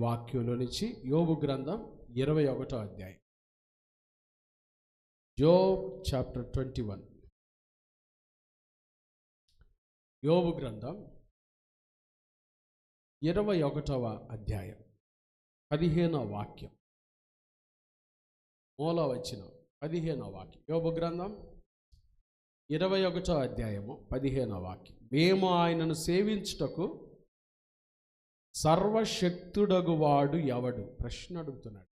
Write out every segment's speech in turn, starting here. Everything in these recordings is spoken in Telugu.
వాక్యంలో నుంచి యోబు గ్రంథం 21వ అధ్యాయం. యోబ్ చాప్టర్ 21. యోబు గ్రంథం 21వ అధ్యాయం 15వ వాక్యం, మూల వచనం 15వ వాక్యం. యోబు గ్రంథం 21వ అధ్యాయము 15వ వాక్యం. మేము ఆయనను సేవించుటకు సర్వశక్తుడగువాడు ఎవడు? ప్రశ్న అడుగుతున్నాడు.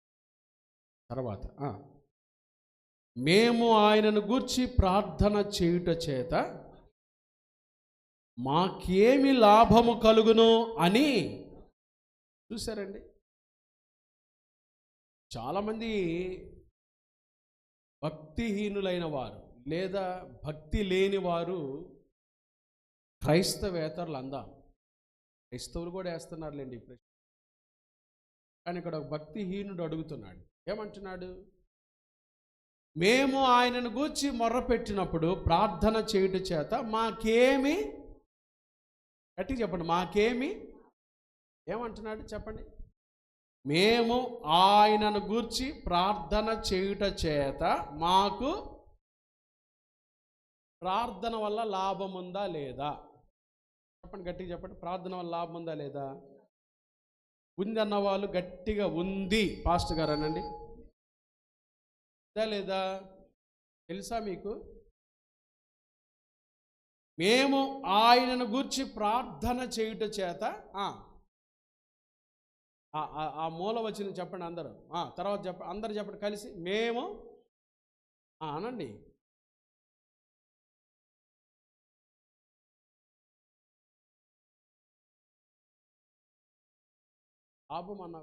తర్వాత మేము ఆయనను గూర్చి ప్రార్థన చేయుట చేత మాకేమి లాభము కలుగును అని. చూసారండి, చాలామంది భక్తిహీనులైన వారు లేదా భక్తి లేని వారు క్రైస్తవేతరులు అందాం. క్రైస్తవులు కూడా వేస్తున్నారులేండి ఈ ప్రశ్న. కానీ ఇక్కడ ఒక భక్తిహీనుడు అడుగుతున్నాడు. ఏమంటున్నాడు? మేము ఆయనను గూర్చి మొర్రపెట్టినప్పుడు ప్రార్థన చేయుట చేత మాకేమి, గట్టిగా చెప్పండి, మాకేమి. ఏమంటున్నాడు చెప్పండి? మేము ఆయనను గూర్చి ప్రార్థన చేయుట చేత మాకు ప్రార్థన వల్ల లాభం ఉందా లేదా? చెప్పండి, గట్టిగా చెప్పండి. ప్రార్థన వల్ల లాభం ఉందా లేదా? ఉంది అన్న వాళ్ళు గట్టిగా ఉంది పాస్టర్ గారు అనండి. లేదా తెలుసా మీకు? మేము ఆయనను గూర్చి ప్రార్థన చేయుట చేత ఆ మూల వచ్చిన చెప్పండి అందరూ. తర్వాత చెప్పండి, అందరు చెప్పండి కలిసి. మేము అనండి. లాభం అన్నా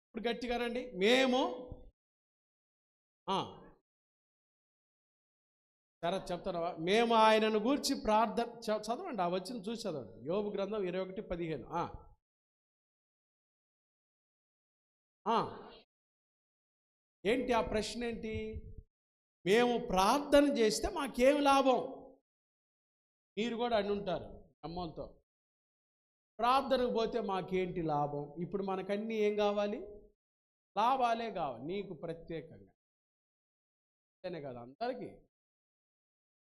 ఇప్పుడు గట్టిగానండి. మేము సరే చెప్తారా? మేము ఆయనను గూర్చి ప్రార్థన చదవండి. ఆ వచ్చిన చూసి చదవండి. యోబు గ్రంథం 21:15. ఏంటి ఆ ప్రశ్న? ఏంటి? మేము ప్రార్థన చేస్తే మాకేం లాభం? మీరు కూడా అని ఉంటారు అమ్మలతో, ప్రార్థనకు పోతే మాకేంటి లాభం? ఇప్పుడు మనకన్నీ ఏం కావాలి? లాభాలే కావాలి. నీకు ప్రత్యేకంగా అంతేనే కదా,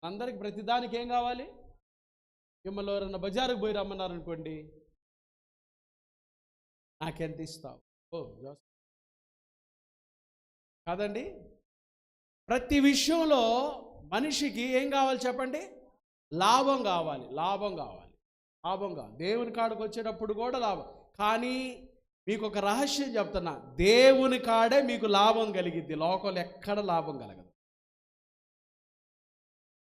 అందరికి ప్రతిదానికి ఏం కావాలి? మిమ్మల్ని ఎవరన్నా బజారుకు పోయి రమ్మన్నారనుకోండి, నాకెంత ఇస్తావు? కాదండి. ప్రతి విషయంలో మనిషికి ఏం కావాలి చెప్పండి? లాభం కావాలి. దేవుని కాడికి వచ్చేటప్పుడు కూడా లాభం. కానీ మీకు ఒక రహస్యం చెప్తున్నా, దేవుని కాడే మీకు లాభం కలిగిద్ది, లోకంలో ఎక్కడ లాభం కలగదు.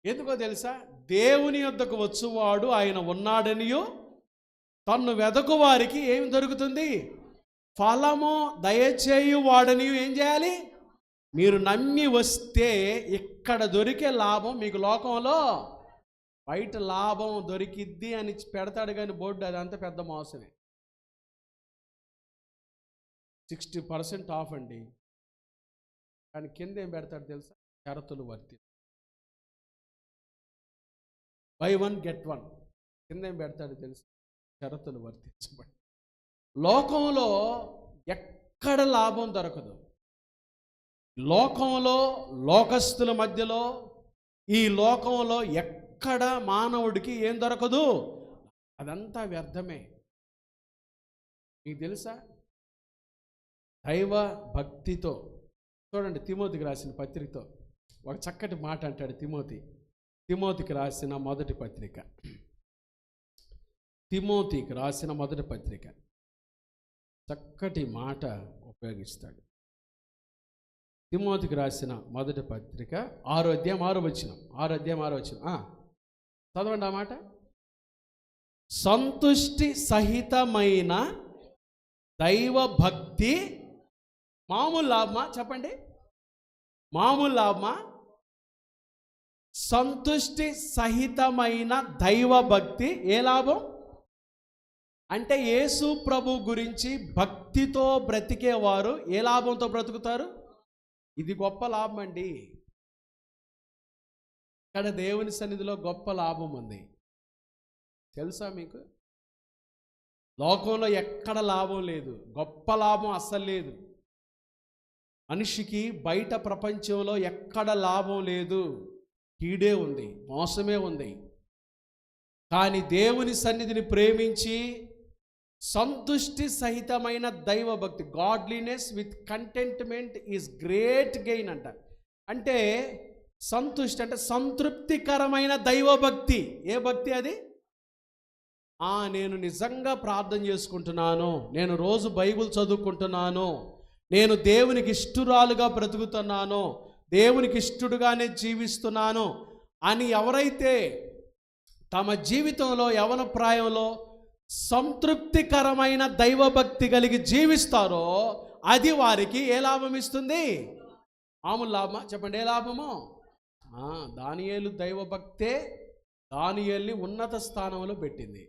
ఎందుకో తెలుసా? దేవుని యొద్దకు వచ్చువాడు ఆయన ఉన్నాడనియు తన్ను వెదకు వారికి ఏమి దొరుకుతుంది? ఫలము దయచేయువాడని ఏం చేయాలి? మీరు నమ్మి వస్తే ఇక్కడ దొరికే లాభం మీకు లోకంలో బయట లాభం దొరికిద్ది అని పెడతాడు కానీ బోర్డు, అదంతా పెద్ద మోసమే. 60% ఆఫ్ అండి. కానీ కింద ఏం పెడతాడు తెలుసా? షరతులు వర్తి, బై 1 get 1. కింద ఏం పెడతాడు తెలుసా? షరతులు వర్తించబడి. లోకంలో ఎక్కడ లాభం దొరకదు. లోకంలో, లోకస్తుల మధ్యలో, ఈ లోకంలో ఎక్కడ మానవుడికి ఏం దొరకదు? అదంతా వ్యర్థమే. మీకు తెలుసా? దైవ భక్తితో చూడండి, తిమోతికి రాసిన పత్రికతో ఒక చక్కటి మాట అంటాడు. తిమోతికి రాసిన మొదటి పత్రిక, చక్కటి మాట ఉపయోగిస్తాడు. తిమోతికి రాసిన మొదటి పత్రిక 6వ అధ్యాయం 6వ వచనం. చదవండి ఆ మాట. సంతుష్టి సహితమైన దైవ భక్తి మామూలు లాభమా? చెప్పండి, మామూలు లాభమా? సంతుష్టి సహితమైన దైవ భక్తి ఏ లాభం? అంటే యేసు ప్రభు గురించి భక్తితో బ్రతికేవారు ఏ లాభంతో బ్రతుకుతారు? ఇది గొప్ప లాభం అండి. ఇక్కడ దేవుని సన్నిధిలో గొప్ప లాభం ఉంది. తెలుసా మీకు? లోకంలో ఎక్కడ లాభం లేదు, గొప్ప లాభం అస్సలు లేదు. మనిషికి బయట ప్రపంచంలో ఎక్కడ లాభం లేదు, కీడే ఉంది, మోసమే ఉంది. కానీ దేవుని సన్నిధిని ప్రేమించి సంతుష్టి సహితమైన దైవభక్తి, godliness with contentment is great gain అంట. అంటే సంతుష్టి అంటే సంతృప్తికరమైన దైవభక్తి. ఏ భక్తి అది? నేను నిజంగా ప్రార్థన చేసుకుంటున్నాను, నేను రోజు బైబిల్ చదువుకుంటున్నాను, నేను దేవునికి ఇష్టురాలుగా బ్రతుకుతున్నాను, దేవునికి ఇష్టడుగానే జీవిస్తున్నాను అని ఎవరైతే తమ జీవితంలో యవన ప్రాయంలో సంతృప్తికరమైన దైవభక్తి కలిగి జీవిస్తారో అది వారికి ఏ లాభం ఇస్తుంది? మామూలు లాభమా? చెప్పండి, ఏ లాభమో? దానియేలు దైవభక్తే దానియేలుని ఉన్నత స్థానంలో పెట్టింది.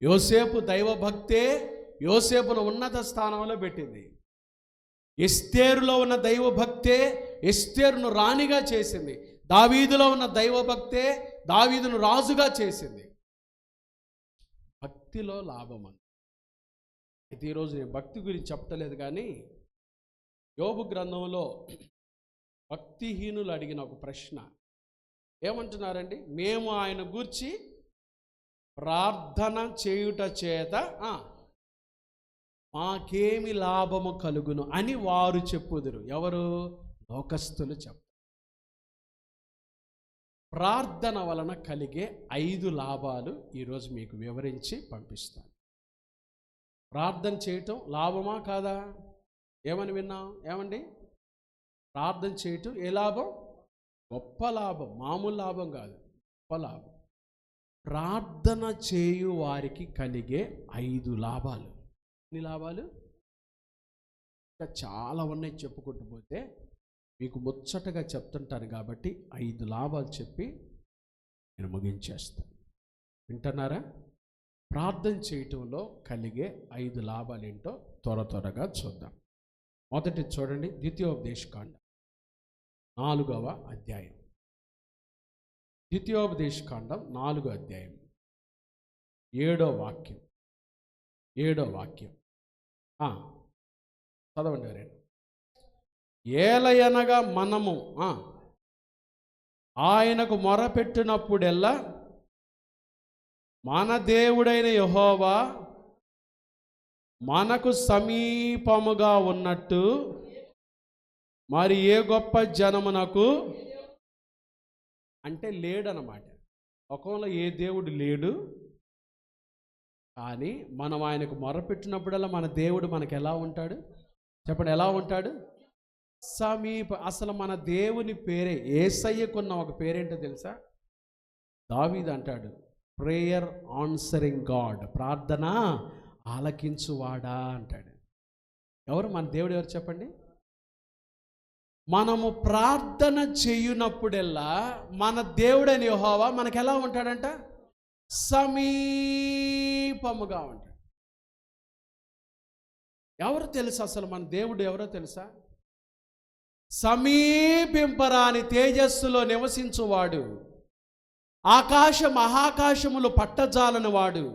యోసేపు దైవభక్తే యోసేపును ఉన్నత స్థానంలో పెట్టింది. ఎస్తేరులో ఉన్న దైవభక్తే ఎస్తేరును రాణిగా చేసింది. దావీదులో ఉన్న దైవభక్తే దావీదును రాజుగా చేసింది. భక్తిలో లాభం అంది. అయితే ఈరోజు నేను భక్తి గురించి చెప్పలేదు, కానీ యోబు గ్రంథంలో భక్తిహీనులు అడిగిన ఒక ప్రశ్న ఏమంటున్నారండి? మేము ఆయన గూర్చి ప్రార్థన చేయుట చేత మాకేమి లాభము కలుగును అని వారు చెప్పుదురు. ఎవరు? లోకస్తులు చెప్పు. ప్రార్థన వలన కలిగే 5 లాభాలు ఈరోజు మీకు వివరించి పంపిస్తాను. ప్రార్థన చేయటం లాభమా కాదా? ఏమని విన్నాం? ఏమండి? ప్రార్థన చేయటం ఏ లాభం? గొప్ప లాభం, మామూలు లాభం కాదు, గొప్ప లాభం. ప్రార్థన చేయు వారికి కలిగే 5 లాభాలు. ఎన్ని లాభాలు? ఇంకా చాలా ఉన్నాయి, చెప్పుకుంటూ పోతే మీకు ముచ్చటగా చెప్తుంటాను కాబట్టి 5 లాభాలు చెప్పి నేను ముగించేస్తాను. వింటున్నారా? ప్రార్థన చేయటంలో కలిగే 5 లాభాలు ఏంటో త్వరగా చూద్దాం. మొదటి చూడండి, ద్వితీయోపదేశకాండం 4వ అధ్యాయం. ద్వితీయోపదేశకాండం 4వ అధ్యాయం 7వ వాక్యం. 7వ వాక్యం చదవండి ఎవరైనా. ఏలయనగా మనము ఆయనకు మొరపెట్టినప్పుడెల్లా మన దేవుడైన యెహోవా మనకు సమీపముగా ఉన్నట్టు మరి ఏ గొప్ప జనమునకు అంటే లేడనమాట. లోకంలో ఏ దేవుడు లేడు, కానీ మనం ఆయనకు మొరపెట్టినప్పుడల్లా మన దేవుడు మనకు ఎలా ఉంటాడు? చెప్పండి, ఎలా ఉంటాడు? సమీప. అసలు మన దేవుని పేరే, యేసయ్యకున్న ఒక పేరేంటో తెలుసా? దావీదు అంటాడు, ప్రేయర్ ఆన్సరింగ్ గాడ్, ప్రార్థన ఆలకించువాడా అంటాడు. ఎవరు మన దేవుడు? ఎవరు చెప్పండి? మనము ప్రార్థన చేయునప్పుడెల్లా మన దేవుడైన యెహోవా మనకు ఎలా ఉంటాడంట? సమీపముగా ఉంటాడు. ఎవరు తెలుసు అసలు మన దేవుడు ఎవరో తెలుసా? సమీపింపరాని తేజస్సులో నివసించువాడు, ఆకాశ మహాకాశములు పట్టజాలని వాడు,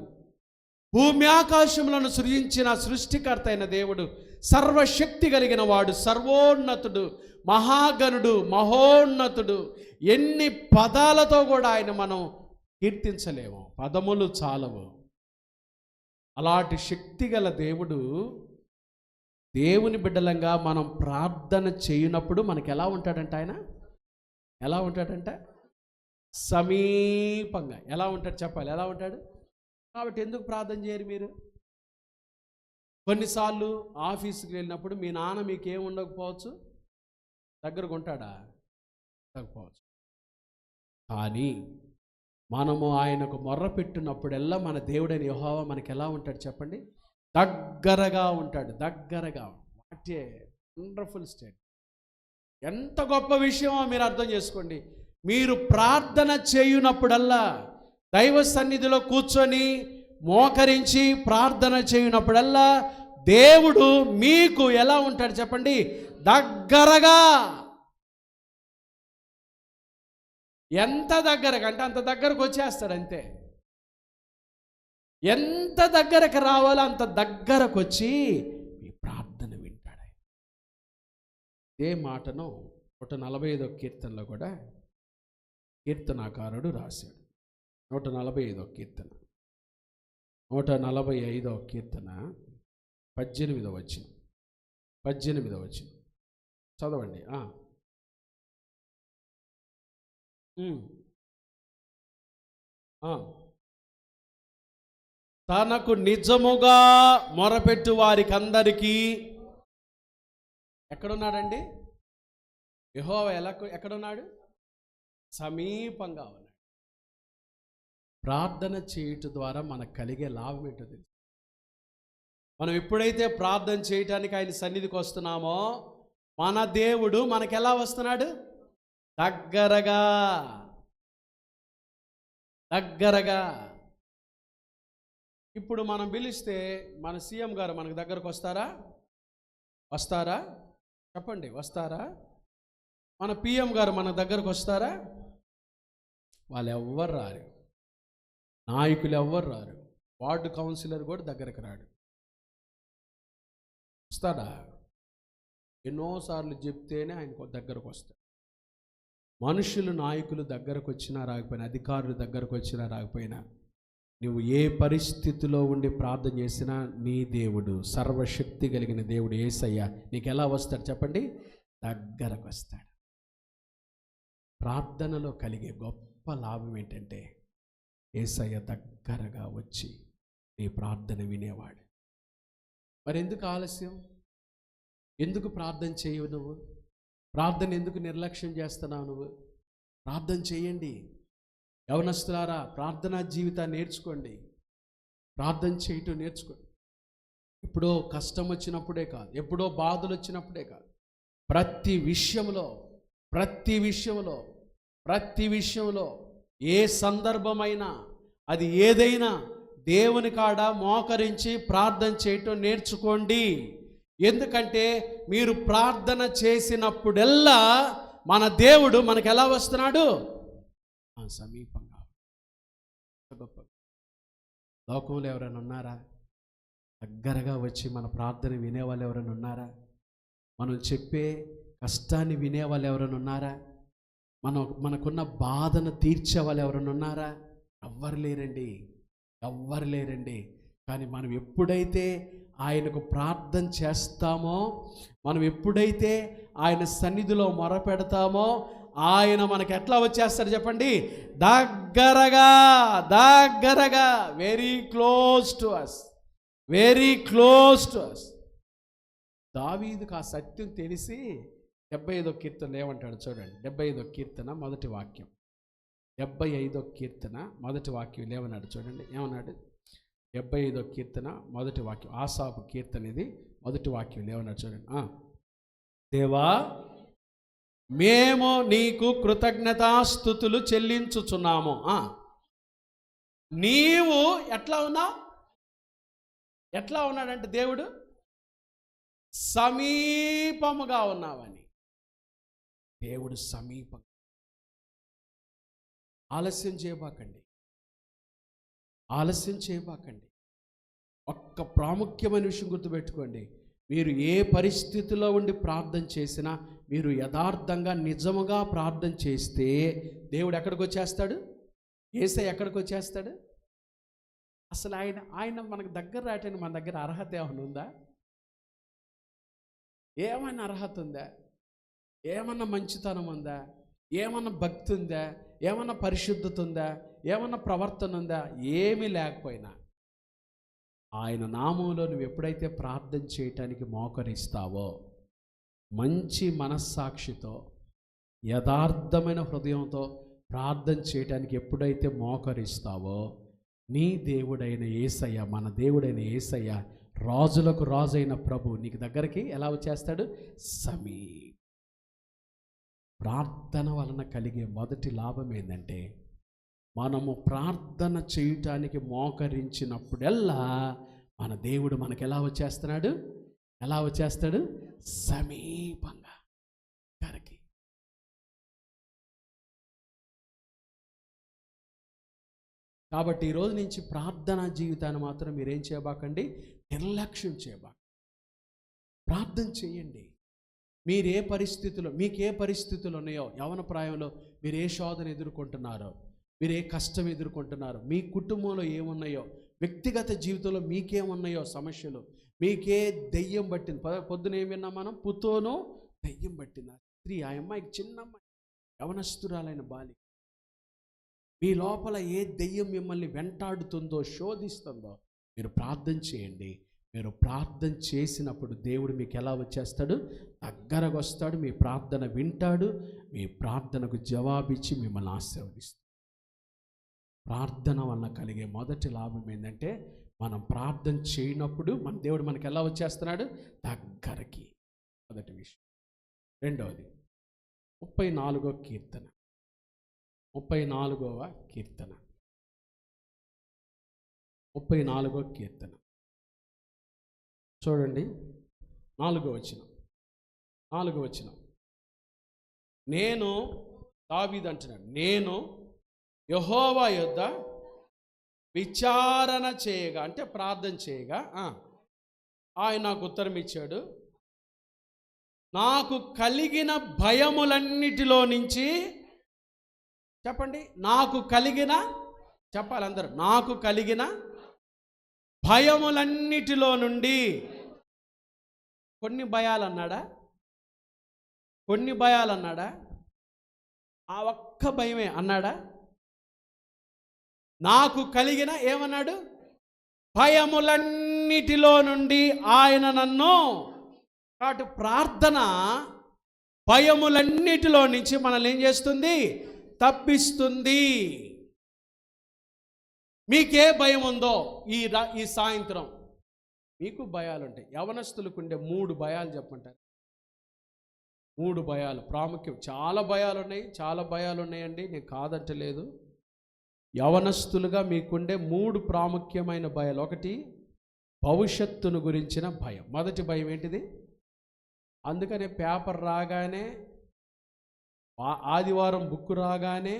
భూమి ఆకాశములను సృజించిన సృష్టికర్త అయిన దేవుడు, సర్వశక్తి కలిగిన వాడు, సర్వోన్నతుడు, మహాగణుడు, మహోన్నతుడు. ఎన్ని పదాలతో కూడా ఆయన మనం కీర్తించలేము, పదములు చాలవు. అలాంటి శక్తి గల దేవుడు, దేవుని బిడ్డలంగా మనం ప్రార్థన చేయనప్పుడు మనకు ఎలా ఉంటాడంట? ఆయన ఎలా ఉంటాడంట? సమీపంగా. ఎలా ఉంటాడు చెప్పాలి? ఎలా ఉంటాడు? కాబట్టి ఎందుకు ప్రార్థన చేయరు మీరు? కొన్నిసార్లు ఆఫీస్కి వెళ్ళినప్పుడు మీ నాన్న మీకేం ఉండకపోవచ్చు, దగ్గరకు ఉంటాడా? ఉండకపోవచ్చు. కానీ మనము ఆయనకు మొర్ర పెట్టినప్పుడల్లా మన దేవుడైన యెహోవా మనకి ఎలా ఉంటాడు చెప్పండి? దగ్గరగా ఉంటాడు. దగ్గరగా. What a wonderful state! ఎంత గొప్ప విషయమో మీరు అర్థం చేసుకోండి. మీరు ప్రార్థన చేయునప్పుడల్లా, దైవ సన్నిధిలో కూర్చొని మోకరించి ప్రార్థన చేయునప్పుడల్లా దేవుడు మీకు ఎలా ఉంటాడు చెప్పండి? దగ్గరగా. ఎంత దగ్గరగా అంటే అంత దగ్గరకు వచ్చేస్తాడు అంతే. ఎంత దగ్గరకు రావాలో అంత దగ్గరకు వచ్చి మీ ప్రార్థన వింటాడు. ఇదే మాటను 145వ కీర్తనలో కూడా కీర్తనాకారుడు రాశాడు. 145వ కీర్తన 145వ కీర్తన 18వ వచనం చదవండి. తనకు నిజముగా మొరపెట్టు వారికి అందరికీ ఎక్కడున్నాడండి? యెహోవా ఎక్కడున్నాడు? సమీపంగా ఉన్నాడు. ప్రార్థన చేయటం ద్వారా మనకు కలిగే లాభం ఏంటో తెలుసు. మనం ఎప్పుడైతే ప్రార్థన చేయటానికి ఆయన సన్నిధికి వస్తున్నామో మన దేవుడు మనకు ఎలా వస్తున్నాడు? దగ్గరగా. ఇప్పుడు మనం పిలిస్తే మన సీఎం గారు మనకు దగ్గరకు వస్తారా? చెప్పండి, వస్తారా? మన పిఎం గారు మన దగ్గరకు వస్తారా? వాళ్ళు ఎవ్వరు రారు. నాయకులు ఎవ్వరు రారు. వార్డు కౌన్సిలర్ కూడా దగ్గరకు రాడు. వస్తాడా? ఎన్నోసార్లు చెప్తేనే ఆయన దగ్గరకు వస్తాడు. మనుషులు, నాయకులు దగ్గరకు వచ్చినా రాకపోయినా, అధికారులు దగ్గరకు వచ్చినా రాకపోయినా, నువ్వు ఏ పరిస్థితిలో ఉండి ప్రార్థన చేసినా నీ దేవుడు, సర్వశక్తి కలిగిన దేవుడు యేసయ్య నీకు ఎలా వస్తాడు చెప్పండి? దగ్గరకు వస్తాడు. ప్రార్థనలో కలిగే గొప్ప లాభం ఏంటంటే యేసయ్య దగ్గరగా వచ్చి నీ ప్రార్థన వినేవాడు. మరి ఎందుకు ఆలస్యం? ఎందుకు ప్రార్థన చేయవు నువ్వు? ప్రార్థన ఎందుకు నిర్లక్ష్యం చేస్తున్నావు నువ్వు? ప్రార్థన చేయండి. యవనస్తులారా, ప్రార్థనా జీవితాన్ని నేర్చుకోండి. ప్రార్థన చేయటం నేర్చుకోండి. ఎప్పుడో కష్టం వచ్చినప్పుడే కాదు, ఎప్పుడో బాధలు వచ్చినప్పుడే కాదు, ప్రతి విషయంలో ఏ సందర్భమైనా, అది ఏదైనా దేవుని కాడ మోకరించి ప్రార్థన చేయటం నేర్చుకోండి. ఎందుకంటే మీరు ప్రార్థన చేసినప్పుడెల్లా మన దేవుడు మనకు ఎలా వస్తున్నాడు? సమీపంగా. గొప్ప లోకంలో ఎవరైనా ఉన్నారా? దగ్గరగా వచ్చి మన ప్రార్థన వినేవాళ్ళు ఎవరైనా ఉన్నారా? మనం చెప్పే కష్టాన్ని వినేవాళ్ళు ఎవరైనా ఉన్నారా? మనకున్న బాధను తీర్చే వాళ్ళు ఎవరైనా ఉన్నారా? ఎవ్వరు లేరండి. కానీ మనం ఎప్పుడైతే ఆయనకు ప్రార్థన చేస్తామో, మనం ఎప్పుడైతే ఆయన సన్నిధిలో మొరపెడతామో, ఆయన మనకు ఎట్లా వచ్చేస్తాడు చెప్పండి? దగ్గరగా. Very close to us. దావీదుకు ఆ సత్యం తెలిసి 75వ కీర్తన ఏమంటాడు చూడండి. 75వ కీర్తన మొదటి వాక్యం. 75వ కీర్తన మొదటి వాక్యం ఏమన్నాడు చూడండి. ఏమన్నాడు? 75వ కీర్తన మొదటి వాక్యం, ఆసాపు కీర్తన ఇది. మొదటి వాక్యం ఏమన్నాడు చూడండి. దేవా, మేము నీకు కృతజ్ఞతాస్తుతులు చెల్లించుచున్నాము. నీవు ఎట్లా ఉన్నాడంటే దేవుడు సమీపముగా ఉన్నావని. దేవుడు సమీపం. ఆలస్యం చేయబాకండి. ఒక్క ప్రాముఖ్యమైన విషయం గుర్తుపెట్టుకోండి. మీరు ఏ పరిస్థితిలో ఉండి ప్రార్థన చేసినా, మీరు యథార్థంగా నిజముగా ప్రార్థన చేస్తే దేవుడు ఎక్కడికి వచ్చేస్తాడు? యేసయ్య ఎక్కడికి వచ్చేస్తాడు? అసలు ఆయన మనకు దగ్గర రావటానికి మన దగ్గర అర్హత ఏమైనా ఉందా? ఏమైనా అర్హత ఉందా? ఏమన్నా మంచితనం ఉందా? ఏమన్నా భక్తి ఉందా? ఏమన్నా పరిశుద్ధత ఉందా? ఏమన్నా ప్రవర్తన ఉందా? ఏమీ లేకపోయినా ఆయన నామంలో నువ్వు ఎప్పుడైతే ప్రార్థన చేయటానికి మోకరిస్తావో, మంచి మనస్సాక్షితో, యథార్థమైన హృదయంతో ప్రార్థన చేయటానికి ఎప్పుడైతే మోకరిస్తావో, నీ దేవుడైన యేసయ్య, మన దేవుడైన యేసయ్య, రాజులకు రాజైన ప్రభు నీకు దగ్గరికి ఎలా వచ్చేస్తాడు? ప్రార్థన వలన కలిగే మొదటి లాభం ఏంటంటే, మనము ప్రార్థన చేయటానికి మోకరించినప్పుడల్లా మన దేవుడు మనకు ఎలా వచ్చేస్తాడు? సమీపంగా. కాబట్టి ఈరోజు నుంచి ప్రార్థనా జీవితాన్ని మాత్రం మీరేం చేయబాకండి, నిర్లక్ష్యం చేయబాకండి. ప్రార్థన చేయండి. మీరే పరిస్థితులు, మీకు ఏ పరిస్థితులు ఉన్నాయో, యవన ప్రాయంలో మీరు ఏ శోధన ఎదుర్కొంటున్నారో, మీరు ఏ కష్టం ఎదుర్కొంటున్నారో, మీ కుటుంబంలో ఏమున్నాయో, వ్యక్తిగత జీవితంలో మీకేమున్నాయో సమస్యలు, మీకే దెయ్యం పట్టింది. పొద్దున ఏం విన్నాం మనం, పుతోను దెయ్యం పట్టింది. ఆ స్త్రీ, ఆ అమ్మాయికి చిన్నమ్మాయి, యవనస్తురాలైన బాలి. మీ లోపల ఏ దెయ్యం మిమ్మల్ని వెంటాడుతుందో, శోధిస్తుందో, మీరు ప్రార్థన చేయండి. మీరు ప్రార్థన చేసినప్పుడు దేవుడు మీకు ఎలా వచ్చేస్తాడు, దగ్గరకు వస్తాడు, మీ ప్రార్థన వింటాడు, మీ ప్రార్థనకు జవాబిచ్చి మిమ్మల్ని ఆశీర్వదిస్తాడు. ప్రార్థన వల్ల కలిగే మొదటి లాభం ఏంటంటే, మనం ప్రార్థన చేయనప్పుడు మన దేవుడు మనకి ఎలా వచ్చేస్తున్నాడు, దగ్గరకి. మొదటి విషయం. రెండవది 34వ కీర్తన. 34వ కీర్తన. 34వ కీర్తన చూడండి. 4వ వచనం. నేను, దావీదు అంటున్నాడు, నేను యెహోవా యొద్ద విచారణ చేయగా, అంటే ప్రార్థన చేయగా, ఆయన నాకు ఉత్తరం ఇచ్చాడు. నాకు కలిగిన భయములన్నిటిలో నుంచి, చెప్పండి, నాకు కలిగిన, చెప్పాలి అందరూ, నాకు కలిగిన భయములన్నిటిలో నుండి. కొన్ని భయాలు అన్నాడా? ఆ ఒక్క భయమే అన్నాడా? నాకు కలిగిన, ఏమన్నాడు, భయములన్నిటిలో నుండి ఆయన నన్ను. కాబట్టి ప్రార్థన భయములన్నిటిలో నుంచి మనల్ని ఏం చేస్తుంది, తప్పిస్తుంది. మీకే భయం ఉందో ఈ సాయంత్రం, మీకు భయాలు ఉంటాయి. యవనస్తులకు ఉండే 3 భయాలు చెప్పంటారు. 3 భయాలు ప్రాముఖ్యం. చాలా భయాలు ఉన్నాయండి, నేను కాదంటలేదు. యవనస్తులుగా మీకుండే 3 ప్రాముఖ్యమైన భయాలు. ఒకటి, భవిష్యత్తును గురించిన భయం. మొదటి భయం ఏంటిది? అందుకనే పేపర్ రాగానే, ఆదివారం బుక్ రాగానే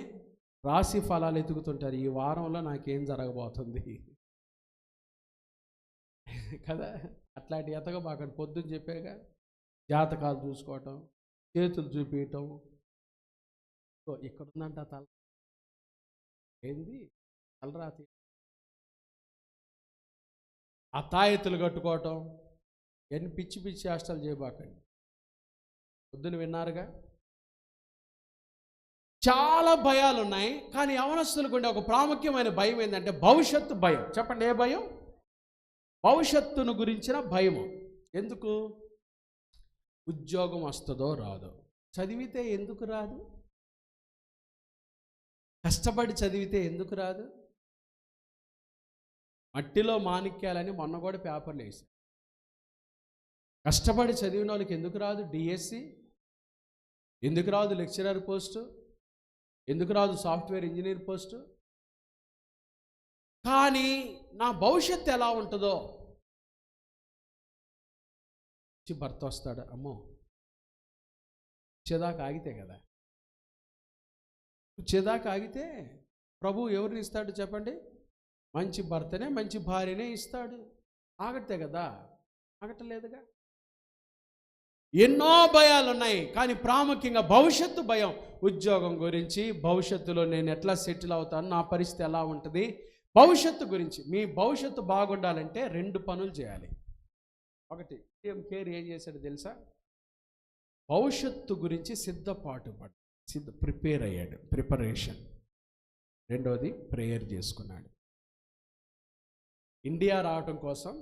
రాశి ఫలాలు ఎతుకుతుంటారు. ఈ వారంలో నాకేం జరగబోతుంది కదా. అట్లాంటి ఎతకబాకండి. పొద్దున్న చెప్పాగా, జాతకాలు చూసుకోవటం, చేతులు చూపించటం. ఇక్కడ ఉందంట తల, ఏంది తలరాతి, ఆ తాయెత్తులు కట్టుకోవటం, ఎన్ని పిచ్చి చేష్టలు చేయబాకండి. పొద్దున విన్నారుగా, చాలా భయాలు ఉన్నాయి. కానీ యవనస్తులకు ఉండే ఒక ప్రాముఖ్యమైన భయం ఏంటంటే భవిష్యత్తు భయం. చెప్పండి, ఏ భయం? భవిష్యత్తును గురించిన భయము. ఎందుకు? ఉద్యోగం వస్తుందో రాదో, చదివితే ఎందుకు రాదు, కష్టపడి చదివితే ఎందుకు రాదు. మట్టిలో మాణిక్యాలని మొన్న కూడా పేపర్లు వేశారు. కష్టపడి చదివిన వాళ్ళకి ఎందుకు రాదు డిఎస్సి, ఎందుకు రాదు లెక్చరర్ పోస్టు, ఎందుకు రాదు సాఫ్ట్వేర్ ఇంజనీర్ పోస్టు. కానీ నా భవిష్యత్తు ఎలా ఉంటుందో, భర్త వస్తాడు, అమ్మో వచ్చేదాకా ఆగితే కదా, వచ్చేదాకా ఆగితే ప్రభు ఎవరిని ఇస్తాడు చెప్పండి? మంచి భర్తనే, మంచి భార్యనే ఇస్తాడు. ఆగట్టే కదా, ఆగట్లేదుగా. ఎన్నో భయాలు ఉన్నాయి, కానీ ప్రాముఖ్యంగా భవిష్యత్తు భయం. ఉద్యోగం గురించి, భవిష్యత్తులో నేను ఎట్లా సెటిల్ అవుతాను, నా పరిస్థితి ఎలా ఉంటుంది, భవిష్యత్తు గురించి. మీ భవిష్యత్తు బాగుండాలంటే 2 పనులు చేయాలి. ఒకటి, కేర్ ఏం చేశాడు తెలుసా? భవిష్యత్తు గురించి ప్రిపేర్ అయ్యాడు, ప్రిపరేషన్. రెండోది, ప్రేయర్ చేసుకున్నాడు. ఇండియా రావటం కోసం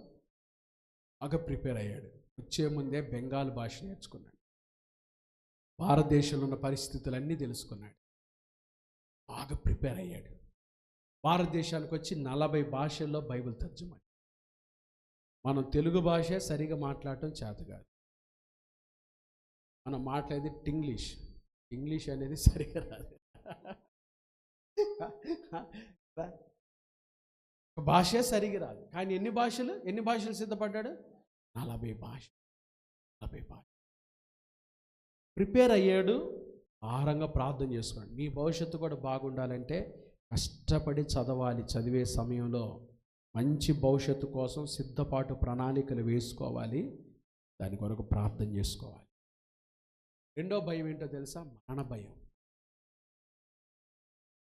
బాగా ప్రిపేర్ అయ్యాడు. వచ్చే ముందే బెంగాల్ భాష నేర్చుకున్నాడు. భారతదేశంలో ఉన్న పరిస్థితులన్నీ తెలుసుకున్నాడు. బాగా ప్రిపేర్ అయ్యాడు. భారతదేశానికి వచ్చి 40 భాషల్లో బైబిల్ తర్జుమా. మనం తెలుగు భాష సరిగా మాట్లాడటం చేత కాదు. మనం మాట్లాడేది ఇంగ్లీష్ అనేది సరిగా రాదు. భాష సరిగా రాదు. కానీ ఎన్ని భాషలు సిద్ధపడ్డాడు? 40 భాష. ప్రిపేర్ అయ్యాడు. ఆహారంగా ప్రార్థన చేసుకోండి. మీ భవిష్యత్తు కూడా బాగుండాలంటే కష్టపడి చదవాలి. చదివే సమయంలో మంచి భవిష్యత్తు కోసం సిద్ధపాటు ప్రణాళికలు వేసుకోవాలి. దాని కొరకు ప్రార్థన చేసుకోవాలి. రెండో భయం ఏంటో తెలుసా? మరణ భయం.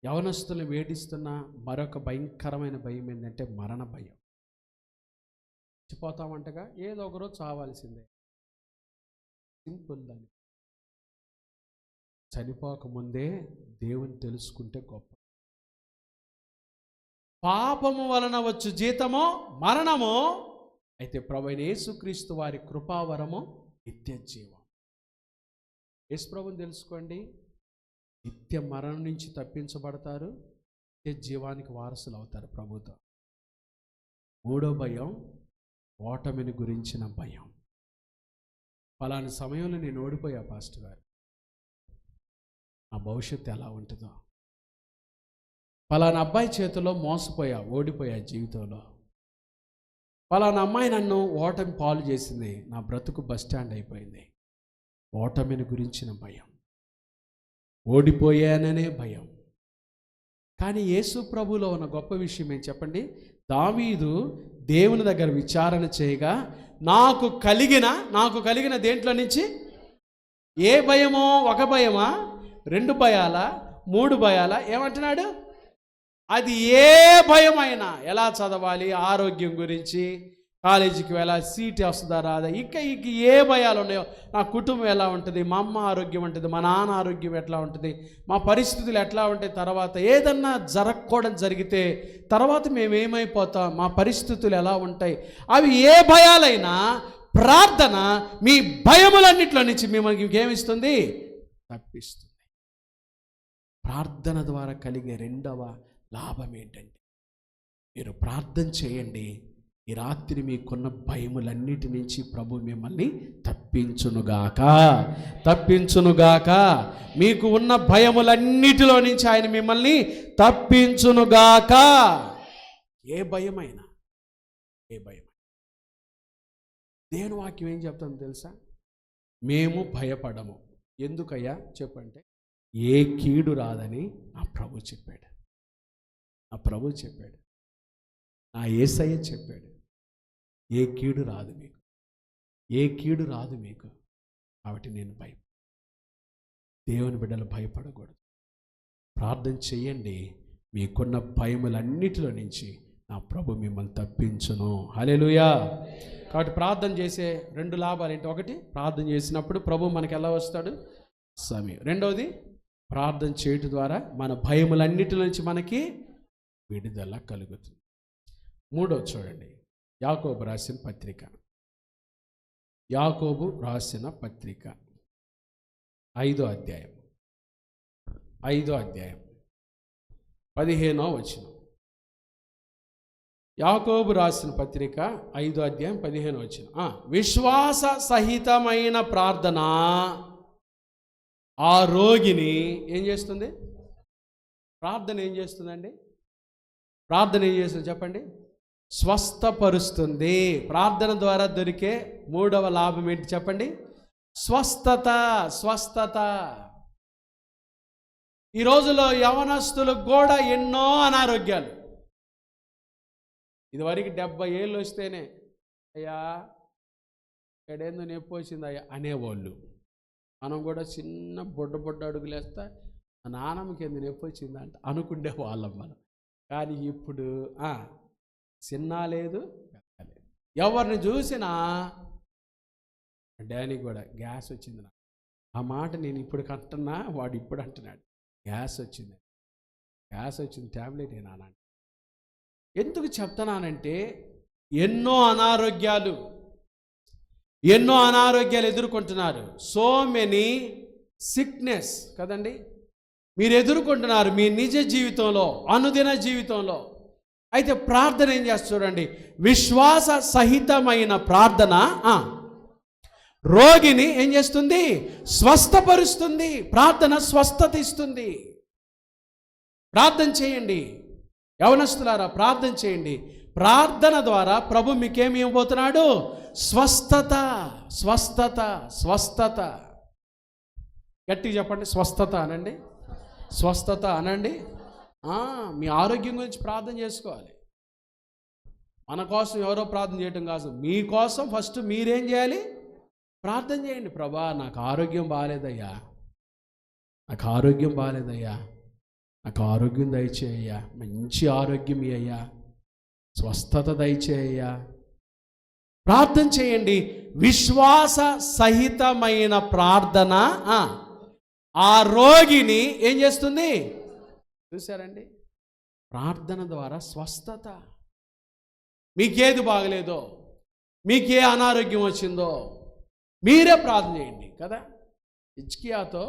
యవనస్తులను వేధిస్తున్న మరొక భయంకరమైన భయం ఏంటంటే మరణ భయం. చచ్చిపోతామంటగా, ఏదో ఒకరోజు చావాల్సిందే. సింపుల్. దాన్ని చనిపోకముందే దేవుని తెలుసుకుంటే గొప్ప. పాపము వలన వచ్చు జీతము మరణము, అయితే ప్రభువైన యేసుక్రీస్తు వారి కృపావరము నిత్య జీవం. యేసు ప్రభువుని తెలుసుకోండి, నిత్య మరణం నుంచి తప్పించబడతారు, నిత్య జీవానికి వారసులు అవుతారు ప్రభుతో. మూడో భయం ఓటమిని గురించిన భయం. పలానా సమయంలో నేను ఓడిపోయా పాస్టర్ గారు, నా భవిష్యత్తు ఎలా ఉంటుందో. పలానా అబ్బాయి చేతిలో మోసపోయా, ఓడిపోయా జీవితంలో. పలానా అమ్మాయి నన్ను ఓటమి పాలు చేసింది, నా బ్రతుకు బస్ స్టాండ్ అయిపోయింది. ఓటమిని గురించిన భయం, ఓడిపోయాననే భయం. కానీ యేసు ప్రభువులో ఉన్న గొప్ప విషయం ఏం చెప్పండి? దావీదు దేవుని దగ్గర విచారణ చేయగా నాకు కలిగిన దేంట్లో నుంచి ఏ భయమో, ఒక భయమా, రెండు భయాలా, మూడు భయాలా, ఏమంటున్నాడు? అది ఏ భయమైనా, ఎలా చదవాలి, ఆరోగ్యం గురించి, కాలేజీకి వెళ్ళాలి, సీట్ వస్తుందా రాదా, ఇక ఏ భయాలు ఉన్నాయో, నా కుటుంబం ఎలా ఉంటుంది, మా అమ్మ ఆరోగ్యం ఉంటుంది, మా నాన్న ఆరోగ్యం ఎట్లా ఉంటుంది, మా పరిస్థితులు ఎట్లా ఉంటాయి, తర్వాత ఏదన్నా జరగకూడదు, జరిగితే తర్వాత మేమేమైపోతాం, మా పరిస్థితులు ఎలా ఉంటాయి, అవి ఏ భయాలైనా ప్రార్థన మీ భయములన్నిట్లో నుంచి మిమ్మల్ని ఇంకేమిస్తుంది? తప్పిస్తుంది. ప్రార్థన ద్వారా కలిగే రెండవ లాభం ఏంటంటే, మీరు ప్రార్థన చేయండి, ఈ రాత్రి మీకున్న భయములన్నిటి నుంచి ప్రభు మిమ్మల్ని తప్పించునుగాక. మీకు ఉన్న భయములన్నిటిలో నుంచి ఆయన మిమ్మల్ని తప్పించునుగాక. ఏ భయమైనా. దేవుని వాక్యం ఏం చెప్తాను తెలుసా? మేము భయపడము. ఎందుకయ్యా చెప్పంటే, ఏ కీడు రాదని నా ప్రభు చెప్పాడు. నా యేసయ్య చెప్పాడు, ఏ కీడు రాదు మీకు. కాబట్టి నేను దేవుని బిడ్డలు భయపడకూడదు. ప్రార్థన చెయ్యండి, మీకున్న భయములన్నిటిలో నుంచి నా ప్రభు మిమ్మల్ని తప్పించును. హల్లెలూయా. కాబట్టి ప్రార్థన చేసే రెండు లాభాలు ఏంటి? ఒకటి, ప్రార్థన చేసినప్పుడు ప్రభు మనకి ఎలా వస్తాడు? సమయం. రెండవది, ప్రార్థన చేయటం ద్వారా మన భయములన్నిటి నుంచి మనకి విడుదల కలుగుతుంది. మూడో చూడండి, యాకోబు రాసిన పత్రిక 5వ అధ్యాయం 15వ వచనం. యాకోబు రాసిన పత్రిక 5వ అధ్యాయం 15వ వచనం. విశ్వాస సహితమైన ప్రార్థన ఆ రోగిని ఏం చేస్తుంది? ప్రార్థన ఏం చేస్తుందండి? ప్రార్థన ఏం చేస్తుంది చెప్పండి? స్వస్థపరుస్తుంది. ప్రార్థన ద్వారా దొరికే మూడవ లాభం ఏంటి చెప్పండి? స్వస్థత. ఈ రోజులో యవనస్తులకు కూడా ఎన్నో అనారోగ్యాలు. ఇదివరకు 70 ఏళ్ళు వస్తేనే అయ్యా ఎక్కడేందో నొప్పి వచ్చింది అయ్యా అనేవాళ్ళు. మనం కూడా చిన్న బొడ్డ అడుగులేస్తా మా నాన్నమ్మకి ఎందుకు నొప్పి వచ్చిందంట అనుకుండే వాళ్ళం మనం. కానీ ఇప్పుడు చిన్న లేదు, పెద్ద లేదు. ఎవరిని చూసినా డాడీకి కూడా గ్యాస్ వచ్చింది. ఆ మాట నేను ఇప్పుడు అంటున్నా, వాడు ఇప్పుడు అంటున్నాడు గ్యాస్ వచ్చింది ట్యాబ్లెట్ ఏనా. ఎందుకు చెప్తున్నానంటే, ఎన్నో అనారోగ్యాలు ఎదుర్కొంటున్నారు. సో మెనీ సిక్నెస్ కదండి మీరు ఎదుర్కొంటున్నారు మీ నిజ జీవితంలో, అనుదిన జీవితంలో. అయితే ప్రార్థన ఏం చేస్తుంది చూడండి. విశ్వాస సహితమైన ప్రార్థన రోగిని ఏం చేస్తుంది? స్వస్థపరుస్తుంది. ప్రార్థన స్వస్థత ఇస్తుంది. ప్రార్థన చేయండి యవనస్తులారా, ప్రార్థన చేయండి. ప్రార్థన ద్వారా ప్రభు మీకేమి ఇవ్వబోతున్నాడు? స్వస్థత. గట్టిగా చెప్పండి, స్వస్థత అనండి. మీ ఆరోగ్యం గురించి ప్రార్థన చేసుకోవాలి. మన కోసం ఎవరో ప్రార్థన చేయటం కాదు, మీకోసం ఫస్ట్ మీరేం చేయాలి? ప్రార్థన చేయండి. ప్రభా, నాకు ఆరోగ్యం బాగాలేదయ్యా, నాకు ఆరోగ్యం బాగాలేదయ్యా, నాకు ఆరోగ్యం దయచేయ్యా, మంచి ఆరోగ్యం అయ్యా, స్వస్థత దయచేయ్యా. ప్రార్థన చేయండి. విశ్వాస సహితమైన ప్రార్థన ఆ రోగిని ఏం చేస్తుంది? చూసారండి, ప్రార్థన ద్వారా స్వస్థత. మీకేది బాగలేదో, మీకే అనారోగ్యం వచ్చిందో మీరే ప్రార్థన చేయండి కదా. హిజ్కియాతో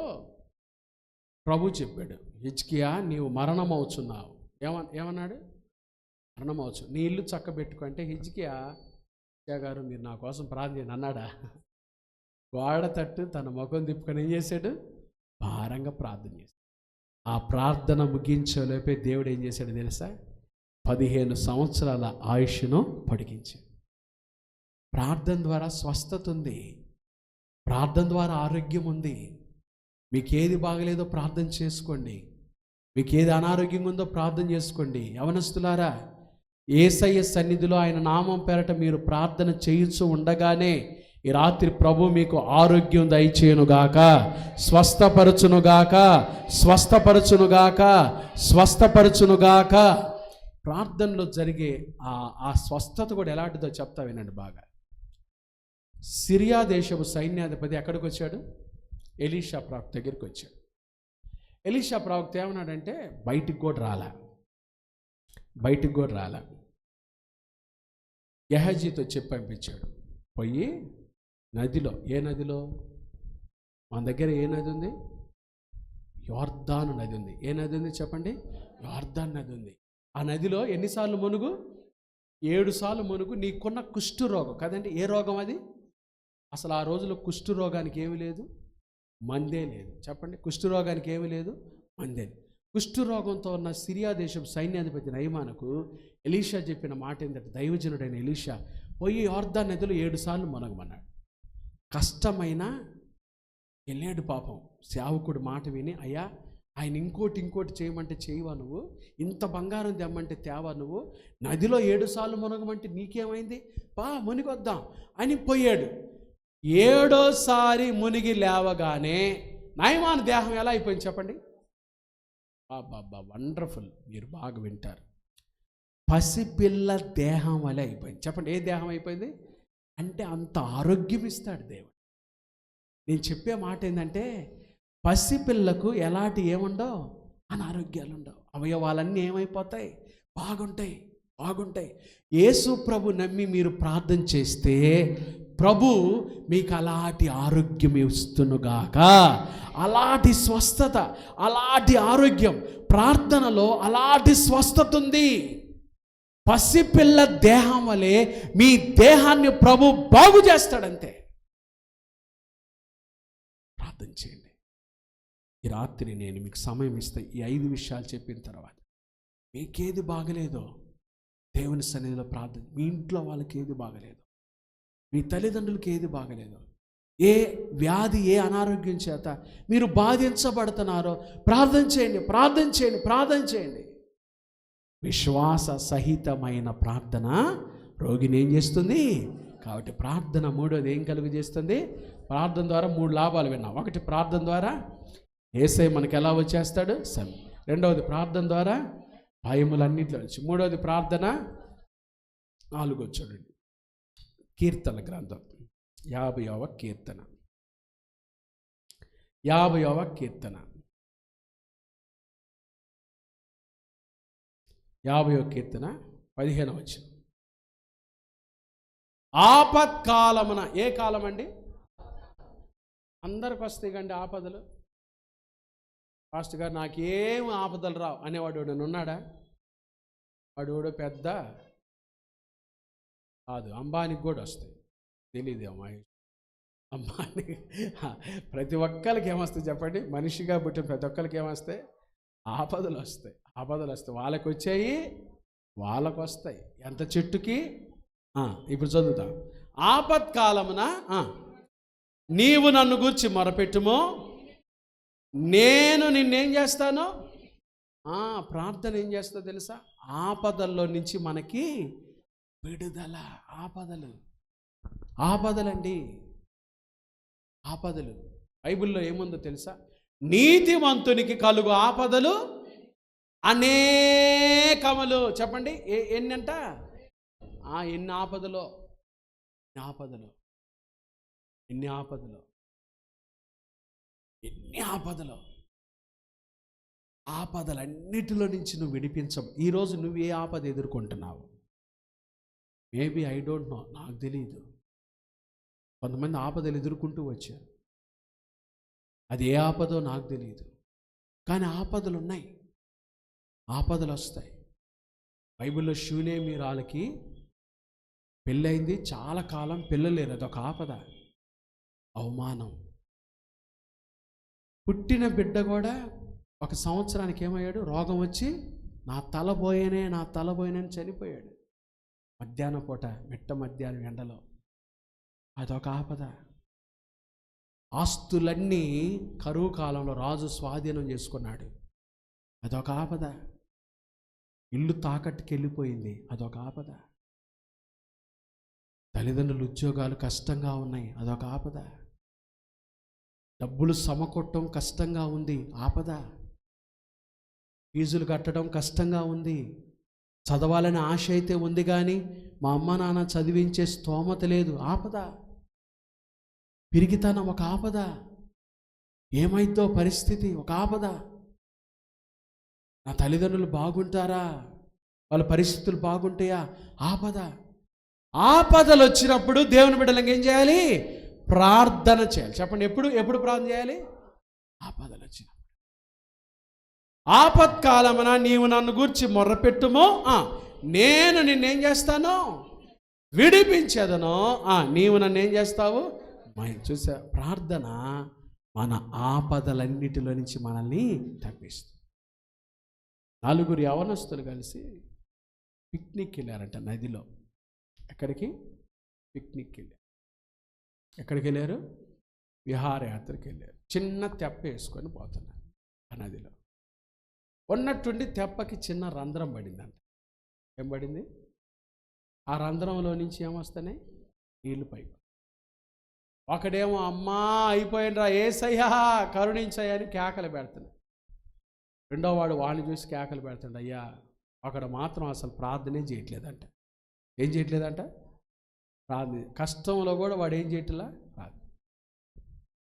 ప్రభు చెప్పాడు, హిజ్కియా నీవు మరణం అవుతున్నావు. ఏమన్నాడు? మరణం అవచ్చు, నీ ఇల్లు చక్కబెట్టుకో అంటే హిజ్కియా గారు మీరు నా కోసం ప్రార్థన చేయండి అన్నాడా? గోడ తట్టు తన ముఖం తిప్పుకొని ఏం చేశాడు? భారంగా ప్రార్థన చేశాడు. ఆ ప్రార్థన ముగించలేపే దేవుడు ఏం చేశాడు తెలుసా? 15 సంవత్సరాల ఆయుష్ను పొడిగించాడు. ప్రార్థన ద్వారా స్వస్థత ఉంది, ప్రార్థన ద్వారా ఆరోగ్యం ఉంది. మీకు ఏది బాగలేదో ప్రార్థన చేసుకోండి, మీకు ఏది అనారోగ్యం ఉందో ప్రార్థన చేసుకోండి. యవనస్తులారా, యేసయ్య సన్నిధిలో ఆయన నామం పేరట మీరు ప్రార్థన చేయించు ఉండగానే ఈ రాత్రి ప్రభు మీకు ఆరోగ్యం దయచేయునుగాక, స్వస్థపరచునుగాక, స్వస్థపరచునుగాక, స్వస్థపరచునుగాక. ప్రార్థనలో జరిగే ఆ స్వస్థత కూడా ఎలాంటిదో చెప్తా వినండి బాగా. సిరియా దేశపు సైన్యాధిపతి ఎక్కడికి వచ్చాడు? ఎలీషా ప్రవక్త దగ్గరికి వచ్చాడు. ఎలీషా ప్రవక్త ఏమన్నాడంటే బయటికి కూడా రాలా. గెహజీతో చెప్పి పంపించాడు, పోయి నదిలో, ఏ నదిలో? మన దగ్గర ఏ నది ఉంది? యోర్దాను నది ఉంది. ఏ నది ఉంది చెప్పండి? యోర్దాను నది ఉంది. ఆ నదిలో ఎన్నిసార్లు మునుగు? 7 సార్లు మునుగు. నీకున్న కుష్టు రోగం కదండి, ఏ రోగం అది? అసలు ఆ రోజులో కుష్టు రోగానికి ఏమీ లేదు, మందే లేదు. చెప్పండి, కుష్టు రోగానికి ఏమీ లేదు, మందే. కుష్టు రోగంతో ఉన్న సిరియా దేశం సైన్యాధిపతి నయమానుకు ఎలీషా చెప్పిన మాట ఏంటంటే, దైవజనుడైన ఎలీషా పోయి యోర్దాను నదిలో 7 సార్లు మునగమన్నాడు. కష్టమైన వెళ్ళాడు పాపం. సేవకుడు మాట విని, అయ్యా ఆయన ఇంకోటి చేయమంటే చేయవా నువ్వు? ఇంత బంగారం తెమ్మంటే తేవా నువ్వు? నదిలో 7 సార్లు మునగమంటే నీకేమైంది? మునిగొద్దాం అని పోయాడు. 7వ మునిగి లేవగానే నయమాను దేహం ఎలా అయిపోయింది చెప్పండి? వండర్ఫుల్. మీరు బాగా వింటారు. పసిపిల్ల దేహం వలె అయిపోయింది. చెప్పండి, ఏ దేహం అయిపోయింది అంటే? అంత ఆరోగ్యం ఇస్తాడు దేవుడు. నేను చెప్పే మాట ఏంటంటే, పసిపిల్లకు ఎలాంటి ఏముండవు, అనారోగ్యాలు ఉండవు, అవయవాలన్నీ ఏమైపోతాయి? బాగుంటాయి. యేసు ప్రభు నమ్మి మీరు ప్రార్థన చేస్తే ప్రభు మీకు అలాంటి ఆరోగ్యం ఇస్తునుగాక. అలాంటి స్వస్థత, అలాంటి ఆరోగ్యం ప్రార్థనలో అలాంటి స్వస్థత ఉంది. పసిపిల్ల దేహం వలె మీ దేహాన్ని ప్రభు బాగు చేస్తాడంతే. ప్రార్థన చేయండి. ఈ రాత్రి నేను మీకు సమయం ఇస్తే ఈ 5 విషయాలు చెప్పిన తర్వాత మీకేది బాగలేదో దేవుని సన్నిధిలో ప్రార్థన. మీ ఇంట్లో వాళ్ళకి ఏది బాగలేదు, మీ తల్లిదండ్రులకి ఏది బాగలేదు, ఏ వ్యాధి, ఏ అనారోగ్యం చేత మీరు బాధించబడుతున్నారో ప్రార్థన చేయండి. విశ్వాస సహితమైన ప్రార్థన రోగిని ఏం చేస్తుంది? కాబట్టి ప్రార్థన 3వది ఏం కలుగు చేస్తుంది? ప్రార్థన ద్వారా 3 లాభాలు విన్నాం. 1, ప్రార్థన ద్వారా యేసయ్య మనకి ఎలా వచ్చేస్తాడు? 2వది ప్రార్థన ద్వారా భయములన్నింటిలో వచ్చి. 3వది ప్రార్థన 4 చూడండి, కీర్తన గ్రంథం 50వ కీర్తన 50వ కీర్తన 50వ కీర్తన 15వ వచనం. ఆపత్కాలమున, ఏ కాలం అండి? అందరికి వస్తాయి కండి ఆపదలు. పాస్టర్ గారు నాకేం ఆపదలు రావు అనేవాడు ఉన్నాడా? వాడు పెద్ద కాదు, అంబానీకి కూడా వస్తాయి. తెలీదు అమ్మాయి, అంబానీ ప్రతి ఒక్కరికి ఏమొస్తాయి చెప్పండి? మనిషిగా పుట్టిన ప్రతి ఒక్కరికి ఏమొస్తాయి? ఆపదలు వస్తాయి. వాళ్ళకి వచ్చాయి, వాళ్ళకు వస్తాయి. ఎంత చెట్టుకి? ఇప్పుడు చదువుతాం. ఆపత్కాలమున నీవు నన్ను గూర్చి మొరపెట్టుమో, నేను నిన్నేం చేస్తాను? ప్రార్థన ఏం చేస్తుందో తెలుసా? ఆపదల్లో నుంచి మనకి విడుదల. ఆపదలండి, ఆపదలు. బైబిల్లో ఏముందో తెలుసా? నీతిమంతునికి కలుగు ఆపదలు అనేకములు. చెప్పండి, ఎన్నంట? ఎన్ని ఆపదలో, ఎన్ని ఆపదలో. ఆపదలన్నిటిలో నుంచి నువ్వు విడిపించవు. ఈరోజు నువ్వు ఏ ఆపద ఎదుర్కొంటున్నావు? మేబీ ఐ డోంట్ నో, నాకు తెలియదు. కొంతమంది ఆపదలు ఎదుర్కొంటూ వచ్చారు. అది ఏ ఆపదో నాకు తెలియదు, కానీ ఆపదలు ఉన్నాయి, ఆపదలు వస్తాయి. బైబిల్లో షూనేమీరాలకి పెళ్ళయింది, చాలా కాలం పిల్లలేరు. అదొక ఆపద, అవమానం. పుట్టిన బిడ్డ కూడా 1 సంవత్సరానికి ఏమయ్యాడు? రోగం వచ్చి నా తల పోయేనని చనిపోయాడు. మధ్యాహ్నం పూట, మధ్యాహ్నం ఎండలో. అదొక ఆపద. ఆస్తులన్నీ కరువు కాలంలో రాజు స్వాధీనం చేసుకున్నాడు. అదొక ఆపద. ఇల్లు తాకట్టుకి వెళ్ళిపోయింది. అదొక ఆపద. తల్లిదండ్రుల ఉద్యోగాలు కష్టంగా ఉన్నాయి. అదొక ఆపద. డబ్బులు సమకూడటం కష్టంగా ఉంది. ఆపద. ఫీజులు కట్టడం కష్టంగా ఉంది. చదవాలని ఆశ అయితే ఉంది, కానీ మా అమ్మ నాన్న చదివించే స్తోమత లేదు. ఆపద. పిరిగితనం ఒక ఆపద. ఏమైద్దో పరిస్థితి ఒక ఆపద. నా తల్లిదండ్రులు బాగుంటారా? వాళ్ళ పరిస్థితులు బాగుంటాయా? ఆపద. ఆపదలు వచ్చినప్పుడు దేవుని బిడ్డలకు ఏం చేయాలి? ప్రార్థన చేయాలి. చెప్పండి, ఎప్పుడు ప్రార్థన చేయాలి? ఆపదలు వచ్చినప్పుడు. ఆపత్కాలమున నీవు నన్ను గూర్చి మొర్రపెట్టుమో, నేను నిన్నేం చేస్తాను? విడిపించేదను. నీవు నన్ను ఏం చేస్తావు? చూసా, ప్రార్థన మన ఆపదలన్నిటిలో నుంచి మనల్ని తప్పిస్తుంది. 4 యవనస్తులు కలిసి పిక్నిక్ వెళ్ళారంట నదిలో. ఎక్కడికి? పిక్నిక్ వెళ్ళారు. ఎక్కడికి వెళ్ళారు? విహారయాత్రకి వెళ్ళారు. చిన్న తెప్ప వేసుకొని పోతున్నారు ఆ నదిలో. ఉన్నట్టుండి తెప్పకి చిన్న రంధ్రం పడిందంట. ఏం పడింది? ఆ రంధ్రంలో నుంచి ఏమొస్తున్నాయి? నీళ్లు పైపు. ఒకడేమో అమ్మా అయిపోయినరా, ఏసయ్యా కరుణించయ్యా అని కేకలు పెడుతున్నాడు. రెండో వాడు వాడిని చూసి కేకలు పెడుతుండ. అయ్యా, అక్కడ మాత్రం అసలు ప్రార్థనే చేయట్లేదంట. ఏం చేయట్లేదంట? ప్రార్థన. కష్టంలో కూడా వాడు ఏం చేయట్లా? ప్రార్థన.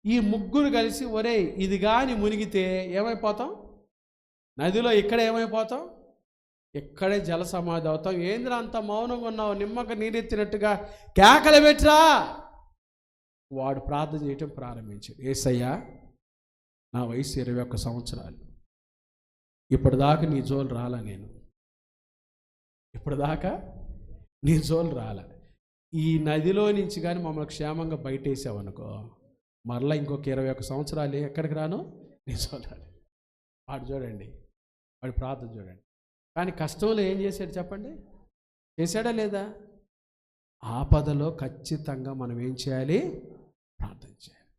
ఈ ముగ్గురు కలిసి, ఒరే ఇది కానీ మునిగితే ఏమైపోతాం? నదిలో ఇక్కడ ఏమైపోతాం? ఇక్కడే జల సమాధి అవుతాం. ఏంద్ర అంత మౌనంగా ఉన్నావు? నిమ్మక నీరెత్తినట్టుగా కేకలు పెట్టరా. వాడు ప్రార్థన చేయటం ప్రారంభించాడు. యేసయ్యా, నా వయసు 21 సంవత్సరాలు. ఇప్పటిదాకా నీ జోలు రాలా. ఇప్పటిదాకా నీ జోలు రాలా. ఈ నదిలో నుంచి కానీ మమ్మల్ని క్షేమంగా బయటేసావనుకో, మరలా ఇంకొక 21 సంవత్సరాలు ఎక్కడికి రాను? నీ జోలు రాలి. వాడు చూడండి, వాడి ప్రార్థన చూడండి. కానీ కష్టంలో ఏం చేశాడు చెప్పండి? చేశాడా లేదా? ఆపదలో ఖచ్చితంగా మనం ఏం చేయాలి? ప్రార్థన చేయాలి.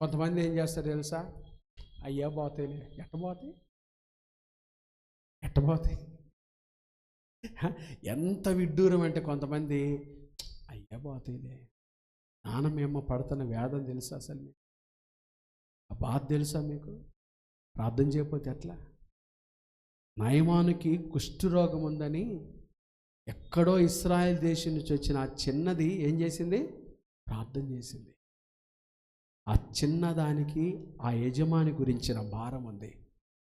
కొంతమంది ఏం చేస్తారు తెలుసా? అయ్యా పోతాయిలే. ఎట్టబోతాయి. ఎంత విడ్డూరం అంటే, కొంతమంది అయ్యా పోతాయిలే. నాన్నమేమో పడుతున్న వేదన తెలుసా? అసలు మీకు ఆ బాధ తెలుసా? మీకు ప్రార్థన చేయకపోతే ఎట్లా? నయమానుకి కుష్ఠరోగం ఉందని ఎక్కడో ఇశ్రాయేల్ దేశం నుంచి వచ్చిన ఆ చిన్నది ఏం చేసింది? ప్రార్థన చేసింది. ఆ చిన్నదానికి ఆ యజమాని గురించిన భారం ఉంది.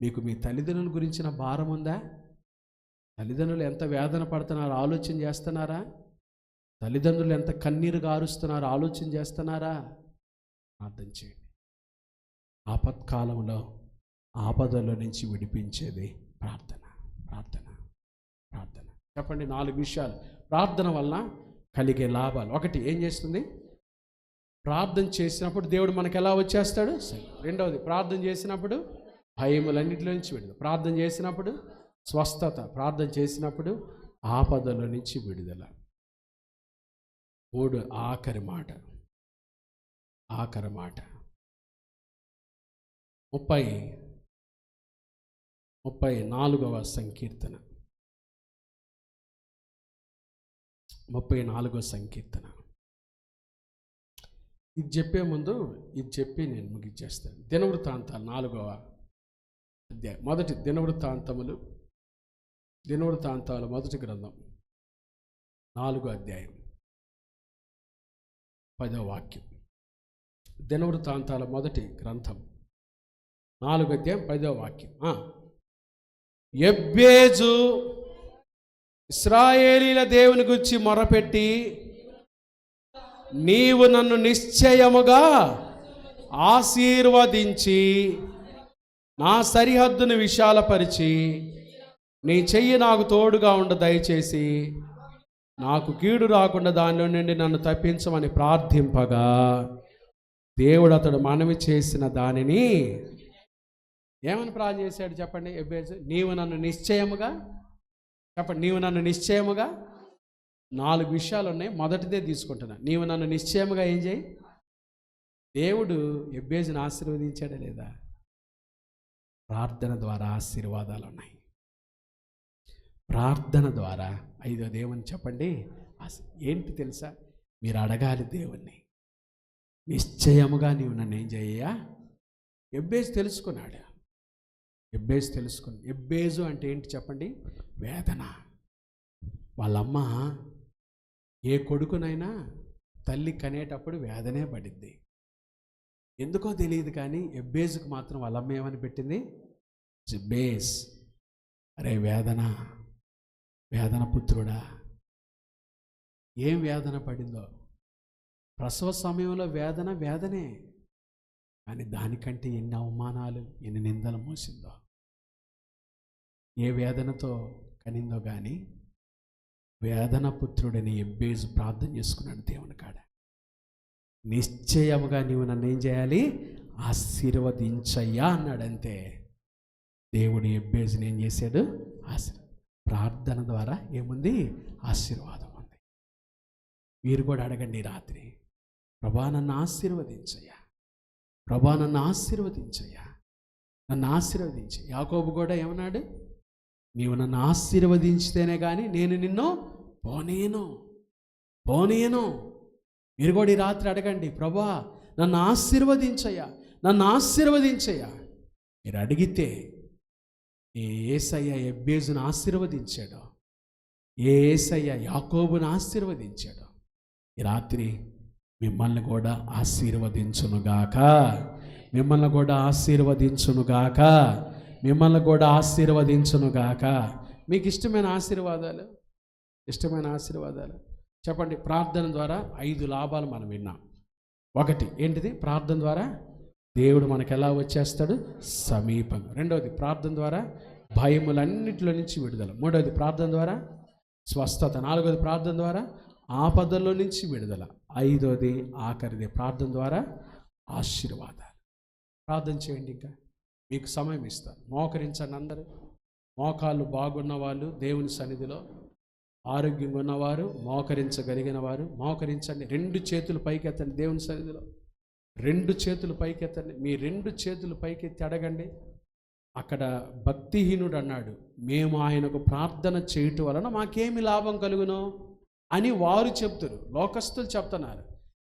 మీకు మీ తల్లిదండ్రుల గురించిన భారం ఉందా? తల్లిదండ్రులు ఎంత వేదన పడుతున్నారో ఆలోచన చేస్తున్నారా? తల్లిదండ్రులు ఎంత కన్నీరు గారుస్తున్నారో ఆలోచన చేస్తున్నారా? ప్రార్థన చేయండి. ఆపత్కాలంలో ఆపదలో నుంచి విడిపించేది ప్రార్థన. చెప్పండి, 4 విషయాలు ప్రార్థన వలన కలిగే లాభాలు. 1, ఏం చేస్తుంది? ప్రార్థన చేసినప్పుడు దేవుడు మనకు ఎలా వచ్చేస్తాడు? సరే. 2వది, ప్రార్థన చేసినప్పుడు భయములన్నిటిలో నుంచి విడుదల. ప్రార్థన చేసినప్పుడు స్వస్థత. ప్రార్థన చేసినప్పుడు ఆపదల నుంచి విడుదల. 3, ఆఖరి మాట 30 34వ సంకీర్తన. 34వ సంకీర్తన. ఇది చెప్పే ముందు ఇది చెప్పి నేను ముగించేస్తాను. దినవృత్తాంతాలు 4వ అధ్యాయం. మొదటి దినవృత్తాంతాలు మొదటి గ్రంథం 4వ అధ్యాయం 10వ వాక్యం. దినవృత్తాంతాల మొదటి గ్రంథం 4వ అధ్యాయం 10వ వాక్యం. యెబ్బేజు ఇశ్రాయేలీల దేవుని గురించి మొరపెట్టి, నీవు నన్ను నిశ్చయముగా ఆశీర్వదించి నా సరిహద్దును విశాలపరిచి నీ చెయ్యి నాకు తోడుగా ఉండ దయచేసి నాకు కీడు రాకుండా దానిలో నుండి నన్ను తప్పించమని ప్రార్థింపగా, దేవుడు అతడు మనవి చేసిన దానిని ఏమని ప్రార్థన చేశాడు చెప్పండి? యెబ్బేజు, నీవు నన్ను నిశ్చయముగా, చెప్పండి, నీవు నన్ను నిశ్చయముగా. 4 విషయాలు ఉన్నాయి, మొదటిదే తీసుకుంటున్నా. నీవు నన్ను నిశ్చయముగా ఏం చేయి? దేవుడు యెబ్బేజుని ఆశీర్వదించాడా లేదా? ప్రార్థన ద్వారా ఆశీర్వాదాలు ఉన్నాయి. ప్రార్థన ద్వారా 5వ దేవుని చెప్పండి ఏంటి తెలుసా? మీరు అడగాలి దేవుణ్ణి, నిశ్చయముగా నీవు నన్ను ఏం చేయ్యా? యెబ్బేజు తెలుసుకున్నాడు. యెబ్బేజు అంటే ఏంటి చెప్పండి? వేదన. వాళ్ళమ్మ ఏ కొడుకునైనా తల్లి కనేటప్పుడు వేదనే పడింది. ఎందుకో తెలియదు కానీ యెబ్బేజుకు మాత్రం వాళ్ళమ్మ ఏమని పెట్టింది? జెబ్బేజ్. అరే వేదన పుత్రుడా. ఏం వేదన పడిందో! ప్రసవ సమయంలో వేదనే, కానీ దానికంటే ఎన్ని అవమానాలు, ఎన్ని నిందలు మోసిందో. ఏ వేదనతో కనిందో కానీ వేదన పుత్రుడని యెబ్బేజు ప్రార్థన చేసుకున్నాడు దేవుని కాడ. నిశ్చయముగా నీవు నన్ను ఏం చేయాలి? ఆశీర్వదించయ్యా అన్నాడంతే. దేవుడు యెబ్బేజుని ఏం చేశాడు? ప్రార్థన ద్వారా ఏముంది? ఆశీర్వాదం ఉంది. మీరు కూడా అడగండి రాత్రి, ప్రభా నన్ను ఆశీర్వదించయ్యా, ప్రభా నన్ను ఆశీర్వదించయ్యా, నన్ను ఆశీర్వదించి. యాకోబు కూడా ఏమన్నాడు? నీవు నన్ను ఆశీర్వదించితేనే కానీ నేను నిన్ను పోనీయను. మీరు కూడా ఈ రాత్రి అడగండి, ప్రభా నన్ను ఆశీర్వదించయ్యా, నన్ను ఆశీర్వదించయ్యా. మీరు అడిగితే ఏ యేసయ్య యెబ్బేజును ఆశీర్వదించాడో, ఏ యేసయ్య యాకోబును ఆశీర్వదించాడో, ఈ రాత్రి మిమ్మల్ని కూడా ఆశీర్వదించునుగాక, మిమ్మల్ని కూడా ఆశీర్వదించునుగాక, మిమ్మల్ని కూడా ఆశీర్వదించునుగాక. మీకు ఇష్టమైన ఆశీర్వాదాలు చెప్పండి. ప్రార్థన ద్వారా 5 లాభాలు మనం విన్నాం. ఒకటి ఏంటిది? ప్రార్థన ద్వారా దేవుడు మనకు ఎలా వచ్చేస్తాడు? సమీపంగా. రెండవది, ప్రార్థన ద్వారా భయములన్నిటిలో నుంచి విడుదల. మూడవది, ప్రార్థన ద్వారా స్వస్థత. నాలుగవది, ప్రార్థన ద్వారా ఆపదల్లో నుంచి విడుదల. 5వది, ఆఖరిది, ప్రార్థన ద్వారా ఆశీర్వాదాలు. ప్రార్థన చేయండి. ఇంకా మీకు సమయం ఇస్తాను. మోకరించండి అందరూ. మోకాళ్ళు బాగున్న వాళ్ళు దేవుని సన్నిధిలో, ఆరోగ్యంగా ఉన్నవారు, మోకరించగలిగిన వారు మోకరించండి. 2 చేతులు పైకెత్తండి. దేవుని సన్నిధిలో 2 చేతులు పైకెత్తండి. మీ 2 చేతులు పైకెత్తి అడగండి. అక్కడ భక్తిహీనుడు అన్నాడు, మేము ఆయనకు ప్రార్థన చేయటం వలన మాకేమి లాభం కలుగును అని వారు చెప్తారు, లోకస్తులు చెప్తున్నారు.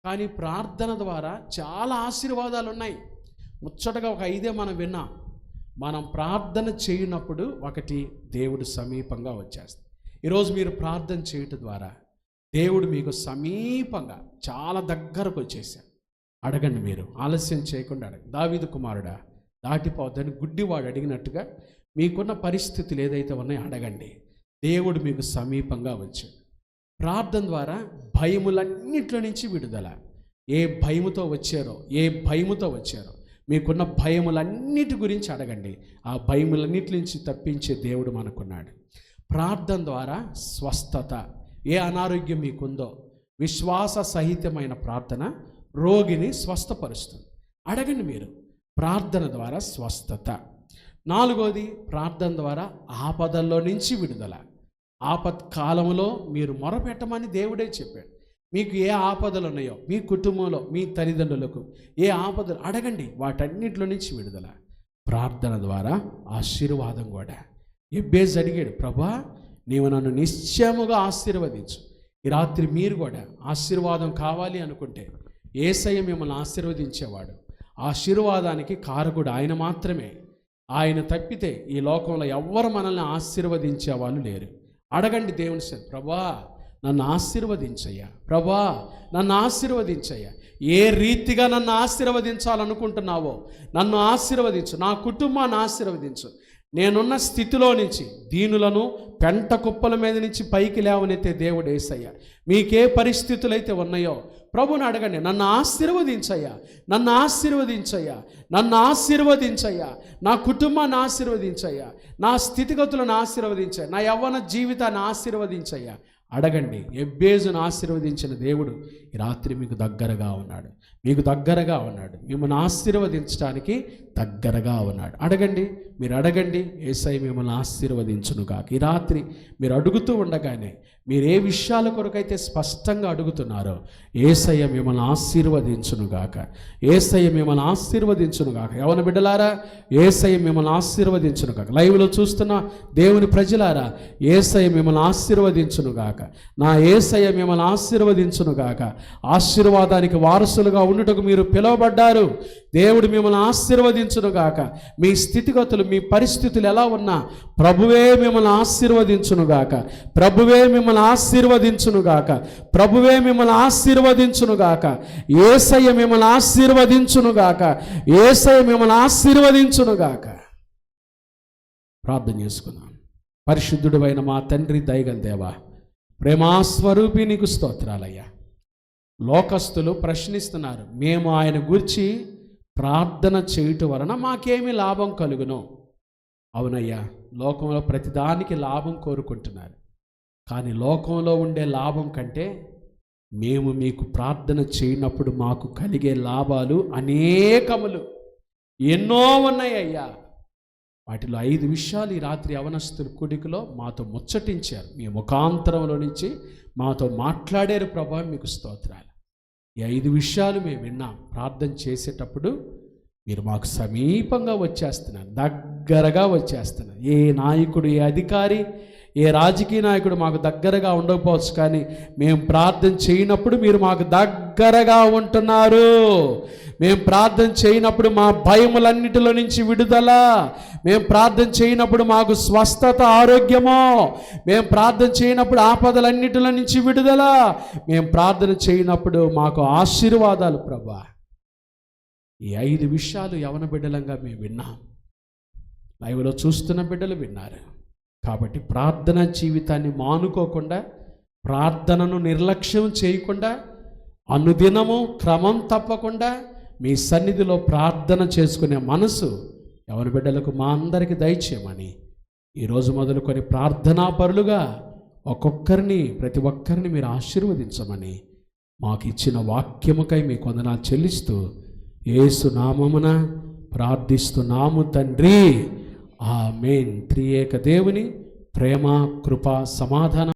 కానీ ప్రార్థన ద్వారా చాలా ఆశీర్వాదాలు ఉన్నాయి. ముచ్చటగా ఒక 5 మనం విన్నాం. మనం ప్రార్థన చేయనప్పుడు ఒకటి, దేవుడు సమీపంగా వచ్చేస్తాడు. ఈరోజు మీరు ప్రార్థన చేయటం ద్వారా దేవుడు మీకు సమీపంగా చాలా దగ్గరకు వచ్చేసాడు. అడగండి, మీరు ఆలస్యం చేయకుండా అడగండి. దావీదు కుమారుడా, దాటిపోద్దని గుడ్డివాడు అడిగినట్టుగా మీకున్న పరిస్థితులు ఏదైతే ఉన్నాయో అడగండి. దేవుడు మీకు సమీపంగా వచ్చాడు. ప్రార్థన ద్వారా భయములన్నింటిలో నుంచి విడుదల. ఏ భయముతో వచ్చారో మీకున్న భయములన్నిటి గురించి అడగండి. ఆ భయములన్నిటి నుంచి తప్పించే దేవుడు మనకున్నాడు. ప్రార్థన ద్వారా స్వస్థత. ఏ అనారోగ్యం మీకుందో విశ్వాస సహితమైన ప్రార్థన రోగిని స్వస్థపరుస్తుంది. అడగండి మీరు. ప్రార్థన ద్వారా స్వస్థత. 4వది, ప్రార్థన ద్వారా ఆపదల్లో నుంచి విడుదల. ఆపత్కాలంలో మీరు మొరపెట్టమని దేవుడే చెప్పాడు. మీకు ఏ ఆపదలు ఉన్నాయో, మీ కుటుంబంలో, మీ తల్లిదండ్రులకు ఏ ఆపదలు అడగండి, వాటన్నిటిలో నుంచి విడుదల. ప్రార్థన ద్వారా ఆశీర్వాదం కూడా. ఎబ్బేజు అడిగాడు, ప్రభా నీవు నన్ను నిశ్చయముగా ఆశీర్వదించు. ఈ రాత్రి మీరు కూడా ఆశీర్వాదం కావాలి అనుకుంటే యేసయ్య మిమ్మల్ని ఆశీర్వదించేవాడు. ఆశీర్వాదానికి కారకుడు ఆయన మాత్రమే. ఆయన తప్పితే ఈ లోకంలో ఎవ్వరు మనల్ని ఆశీర్వదించే వాళ్ళు లేరు. అడగండి దేవుని సరే, ప్రభా నన్ను ఆశీర్వదించయ్యా, ప్రభా నన్ను ఆశీర్వదించయ్యా. ఏ రీతిగా నన్ను ఆశీర్వదించాలనుకుంటున్నావో నన్ను ఆశీర్వదించు, నా కుటుంబాన్ని ఆశీర్వదించు. నేనున్న స్థితిలో నుంచి దీనులను పెంట కుప్పల మీద నుంచి పైకి లేవనెత్తే దేవుడు యేసయ్య. మీకే పరిస్థితులైతే ఉన్నాయో ప్రభుని అడగండి, నన్ను ఆశీర్వదించయ్యా, నన్ను ఆశీర్వదించయ్యా, నన్ను ఆశీర్వదించయ్యా, నా కుటుంబాన్ని ఆశీర్వదించయ్యా, నా స్థితిగతులను ఆశీర్వదించయ్యా, నా యవ్వన జీవితాన్ని ఆశీర్వదించయ్యా. అడగండి. ఎబ్బేజును ఆశీర్వదించిన దేవుడు ఈ రాత్రి మీకు దగ్గరగా ఉన్నాడు, మీకు దగ్గరగా ఉన్నాడు, మిమ్మల్ని ఆశీర్వదించడానికి దగ్గరగా ఉన్నాడు. అడగండి, మీరు అడగండి, యేసయ్య మిమ్మల్ని ఆశీర్వదించునుగాక. ఈ రాత్రి మీరు అడుగుతూ ఉండగానే మీరు ఏ విషయాల కొరకైతే స్పష్టంగా అడుగుతున్నారో యేసయ్య మిమ్మల్ని ఆశీర్వదించునుగాక, యేసయ్య మిమ్మల్ని ఆశీర్వదించునుగాక. యవన బిడ్డలారా, యేసయ్య మిమ్మల్ని ఆశీర్వదించునుగాక. లైవ్లో చూస్తున్న దేవుని ప్రజలారా, యేసయ్య మిమ్మల్ని ఆశీర్వదించునుగాక. నా యేసయ్య మిమ్మల్ని ఆశీర్వదించునుగాక. ఆశీర్వాదానికి వారసులుగా ఉండుటకు మీరు పిలువబడ్డారు. దేవుడు మిమ్మల్ని ఆశీర్వదించునుగాక. మీ స్థితిగతులు, మీ పరిస్థితులు ఎలా ఉన్నా ప్రభువే మిమ్మల్ని ఆశీర్వదించునుగాక, ప్రభువే మిమ్మల్ని ఆశీర్వదించునుగాక, ప్రభువే మిమ్మల్ని ఆశీర్వదించునుగాక. యేసయ్య మిమ్మల్ని ఆశీర్వదించునుగాక, యేసయ్య మిమ్మల్ని ఆశీర్వదించునుగాక. ప్రార్థన చేసుకుందాం. పరిశుద్ధుడైన మా తండ్రి, దయగల దేవా, ప్రేమాస్వరూపి నీకు స్తోత్రాలయ్యా. లోకస్తులు ప్రశ్నిస్తున్నారు, మేము ఆయన గురించి ప్రార్థన చేయుట వలన మాకేమి లాభం కలుగును? అవునయ్యా, లోకంలో ప్రతిదానికి లాభం కోరుకుంటున్నారు. కానీ లోకంలో ఉండే లాభం కంటే మేము మీకు ప్రార్థన చేయనప్పుడు మాకు కలిగే లాభాలు అనేకములు, ఎన్నో ఉన్నాయ్యా. వాటిలో 5 విషయాలు ఈ రాత్రి యవనస్తుల కూడికలో మాతో ముచ్చటించారు. మీ ముఖాంతరంలో నుంచి మాతో మాట్లాడారు ప్రభా, మీకు స్తోత్రాలు. ఈ 5 విషయాలు మేము విన్నాం. ప్రార్థన చేసేటప్పుడు మీరు మాకు సమీపంగా వచ్చేస్తున్నారు, దగ్గరగా వచ్చేస్తున్నారు. ఏ నాయకుడు, ఏ అధికారి, ఏ రాజకీయ నాయకుడు మాకు దగ్గరగా ఉండకపోవచ్చు, కానీ మేము ప్రార్థన చేయనప్పుడు మీరు మాకు దగ్గరగా ఉంటున్నారు. మేము ప్రార్థన చేయనప్పుడు మా భయములన్నిటిలో నుంచి విడుదల, మేము ప్రార్థన చేయనప్పుడు మాకు స్వస్థత, ఆరోగ్యము, మేము ప్రార్థన చేయనప్పుడు ఆపదలన్నిటిలో నుంచి విడుదల, మేము ప్రార్థన చేయనప్పుడు మాకు ఆశీర్వాదాలు ప్రభా. ఈ 5 విషయాలు యవన బిడ్డలంగా మేము విన్నాం. లైవ్లో చూస్తున్న బిడ్డలు విన్నారు. కాబట్టి ప్రార్థన జీవితాన్ని మానుకోకుండా, ప్రార్థనను నిర్లక్ష్యం చేయకుండా, అనుదినము క్రమం తప్పకుండా మీ సన్నిధిలో ప్రార్థన చేసుకునే మనసు యవన బిడ్డలకు మా అందరికీ దయచేయమని ఈరోజు మొదలుకొని ప్రార్థనా పరులుగా ఒక్కొక్కరిని, ప్రతి ఒక్కరిని మీరు ఆశీర్వదించమని మాకు ఇచ్చిన వాక్యముకై మీకు వందనాలు చెల్లిస్తూ యేసు నామమున ప్రార్థిస్తున్నాము తండ్రి, ఆమేన్. త్రియేక దేవుని ప్రేమ, కృప, సమాధానం